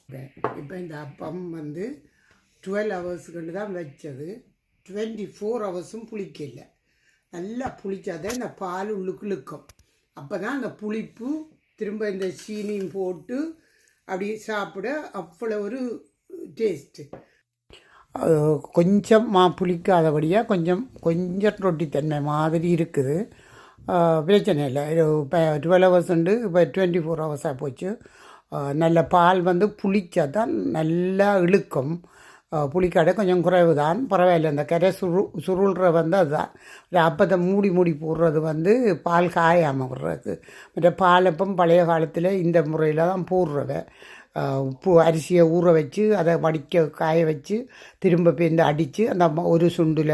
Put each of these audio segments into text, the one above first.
இப்போ இந்த அப்பம் வந்து 12 ஹவர்ஸுக்கு தான் வச்சது. 24 ஹவர்ஸும் புளிக்கல. நல்லா புளிச்சாதான் இந்த பால் உள்ளுக்கு இழுக்கும். அப்போ தான் அந்த புளிப்பு திரும்ப இந்த சீனியும் போட்டு அப்படி சாப்பிட அவ்வளோ ஒரு டேஸ்ட்டு. கொஞ்சம் புளிக்காதபடியாக கொஞ்சம் ரொட்டித்தன்மை மாதிரி இருக்குது. பிரச்சனை இல்லை. இப்போ 12 ஹவர்ஸ் உண்டு, இப்போ 24 ஹவர்ஸாக போச்சு. நல்ல பால் வந்து புளிச்சா தான் நல்லா இழுக்கும். புளிக்காடை கொஞ்சம் குறைவு தான், பரவாயில்லை. அந்த கரை சுருள்ற வந்து அதுதான். அப்பத்தை மூடி போடுறது வந்து பால் காயாமல் விடுறது. மற்ற பாலப்பம் பழைய காலத்தில் இந்த முறையில் தான் போடுறவ. அரிசியை ஊற வச்சு அதை வடிக்க காய வச்சு திரும்ப பேருந்து அடித்து அந்த ஒரு சுண்டில்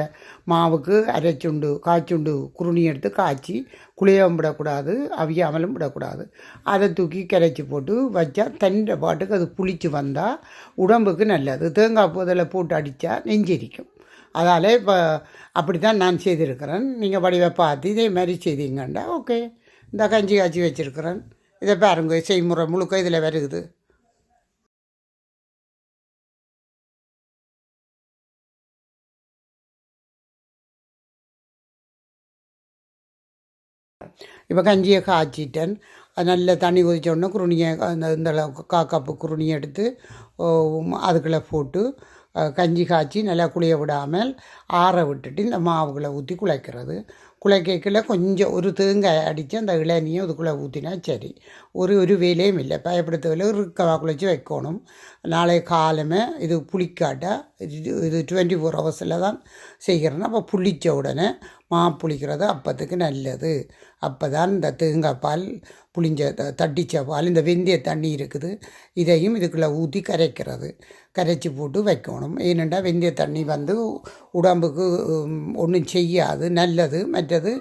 மாவுக்கு அரைச்சுண்டு காய்ச்சுண்டு குருணி எடுத்து காய்ச்சி குளியவும் விடக்கூடாது, அவியாமலும் விடக்கூடாது. அதை தூக்கி கரைச்சி போட்டு வச்சா தண்ட பாட்டுக்கு அது புளிச்சு வந்தால் உடம்புக்கு நல்லது. தேங்காய் பூதில் போட்டு அடித்தா நெஞ்சரிக்கும். அதால் இப்போ அப்படி தான் நான் செய்திருக்கிறேன். நீங்கள் வடிவை பார்த்து இதே மாதிரி செய்தீங்கண்டா ஓகே. இந்த கஞ்சி காய்ச்சி வச்சுருக்கிறேன். இதை பாருங்க, செய்முறை முழுக்க இதில் வருகுது. இப்போ கஞ்சியை காய்ச்சிட்டேன். நல்ல தண்ணி கொதிச்சோடனே குருணியை இந்த கப்பு குருணியை எடுத்து அதுக்குள்ளே போட்டு கஞ்சி காய்ச்சி நல்லா குளிய விடாமல் ஆற விட்டுட்டு இந்த மாவுகளை ஊற்றி குழைக்கிறது. குழைக்கல கொஞ்சம் ஒரு தேங்காய் அடித்து அந்த இளநியை அதுக்குள்ளே ஊற்றினா சரி. ஒரு வேலையும் இல்லை, பயப்படுத்தவில்லை. இருக்கவா குழைச்சி வைக்கணும். நாளை காலமே இது புளிக்காட்டா இது 24 ஹவர்ஸில் தான் செய்கிறேன்னா அப்போ புளித்த உடனே புளிக்கிறது அப்பத்துக்கு நல்லது. அப்போ தான் இந்த தேங்காய் பால் புளிஞ்ச தட்டிச்ச பால் இந்த வெந்தய தண்ணி இருக்குது, இதையும் இதுக்குள்ளே ஊற்றி கரைச்சி போட்டு வைக்கணும். ஏனெண்டா வெந்தய தண்ணி வந்து உடம்புக்கு ஒன்றும் செய்யாது, நல்லது. மற்றது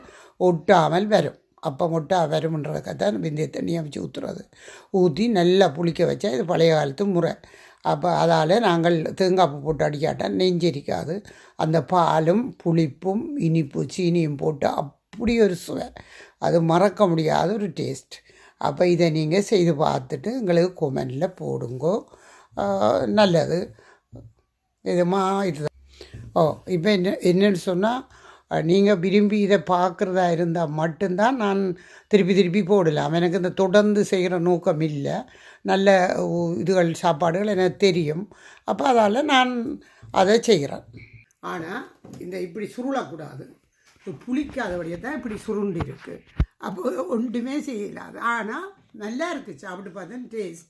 ஒட்டாமல் வரும். அப்போ வரும்ன்றதுக்காகத்தான் வெந்தய தண்ணியை வச்சு ஊற்றி நல்லா புளிக்க வச்சா இது பழைய காலத்து முறை. அப்போ அதால் நாங்கள் தேங்காய் பூ போட்டு அடிக்காட்டால் நெஞ்சரிக்காது. அந்த பாலும் புளிப்பும் இனிப்பு சீனியும் போட்டு அப்படி ஒரு சுவை, அது மறக்க முடியாத ஒரு டேஸ்ட். அப்போ இதை நீங்கள் செய்து பார்த்துட்டு எங்களுக்கு கொமெண்டில் போடுங்கோ, நல்லது. இதுதான். இப்போ என்னென்னு சொன்னால், நீங்கள் விரும்பி இதை பார்க்குறதா இருந்தால் மட்டும்தான் நான் திருப்பி போடலாம். எனக்கு இந்த தொடர்ந்து செய்கிற நோக்கம் இல்லை. நல்ல இதுகள் சாப்பாடுகள் எனக்கு தெரியும். அப்போ அதால் நான் அதை செய்கிறேன். ஆனால் இந்த இப்படி சுருளக்கூடாது. புளிக்காதபடியே தான் இப்படி சுருண்டு இருக்குது. அப்போ ஒன்றுமே செய்யலாது. ஆனால் நல்லா இருக்குது, சாப்பிட்டு பார்த்தேன். டேஸ்ட்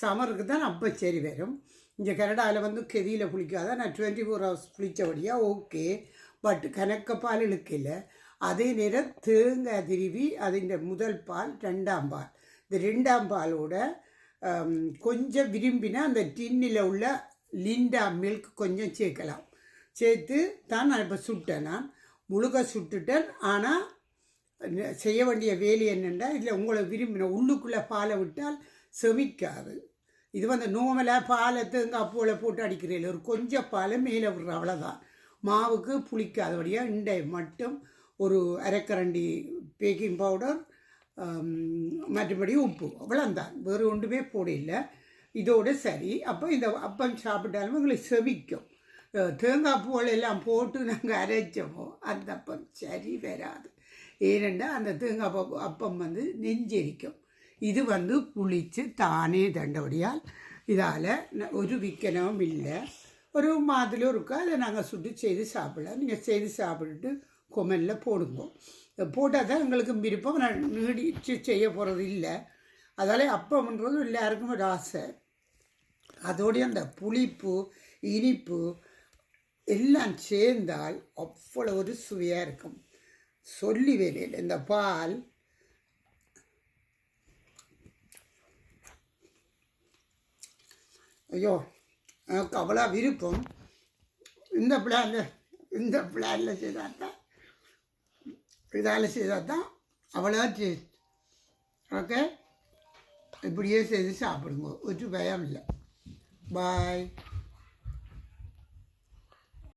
சமருக்கு தான் அப்போ சரி வரும். இங்கே கனடாவில் வந்து கெதியில் புளிக்காத நான் 24 ஹவர்ஸ் புளித்தபடியாக ஓகே. பட் கணக்க பால் இழுக்கல. அதே நேரம் தேங்காய் திருவி அது இந்த முதல் பால் 2ஆம் பால், இந்த 2ஆம் பாலோட கொஞ்சம் விரும்பினா அந்த டின்னில் உள்ள லிண்டா மில்க் கொஞ்சம் சேர்க்கலாம். சேர்த்து தான் நான் இப்போ சுட்டேன். நான் முழுக்க சுட்டுட்டேன். ஆனால் செய்ய வேண்டிய வேலை என்னென்னா, இதில் உங்களை விரும்பின உள்ளுக்குள்ளே பாலை விட்டால் செமிக்காது. இது வந்து நோமலாக பாலை தேங்காய் பூவில் போட்டு அடிக்கிறதில்ல, ஒரு கொஞ்சம் பாலை மேலே விடுற அவ்வளோதான். மாவுக்கு புளிக்காதபடியாக இண்டை மட்டும் ஒரு அரைக்கரண்டி பேக்கிங் பவுடர், மற்றபடி உப்பு, அவ்வளோந்தான். வேறு ஒன்றுமே போடல. இதோடு சரி. அப்போ இந்த அப்பம் சாப்பிட்டாலும் எங்களுக்கு செவிக்கும். தேங்காய் பூவில் எல்லாம் போட்டு நாங்கள் அரைச்சோமோ அந்த அப்பம் சரி வராது. ஏனெண்டா அந்த தேங்காய் அப்பம் வந்து நெஞ்சரிக்கும். இது வந்து புளித்து தானே தண்டபடியால் இதால் ஒரு விற்கனவும் இல்லை. ஒரு மாதிரியும் இருக்கா. அதை நாங்கள் சுட்டு செய்து சாப்பிடலாம். நீங்கள் செய்து சாப்பிட்டுட்டு கொமெண்டில் போடுங்க. போட்டால் தான் எங்களுக்கு விருப்பம். நான் நீடிச்சு செய்ய போகிறது இல்லை. அதால் அப்பம்ன்றது எல்லாருக்கும் ஒரு ஆசை. அதோடைய அந்த புளிப்பு இனிப்பு எல்லாம் சேர்ந்தால் அவ்வளோ ஒரு சுவையாக இருக்கும். சொல்லி வேலையில் இந்த பால் ஐயோ எனக்கு அவ்வளோ விருப்பம். இந்த பிளானில் செய்தால் தான் இதால் செய்தால் தான் அவ்வளோ டேஸ்ட். ஓகே, இப்படியே செய்து சாப்பிடுங்க, ஒரு பயம் இல்லை. பாய்.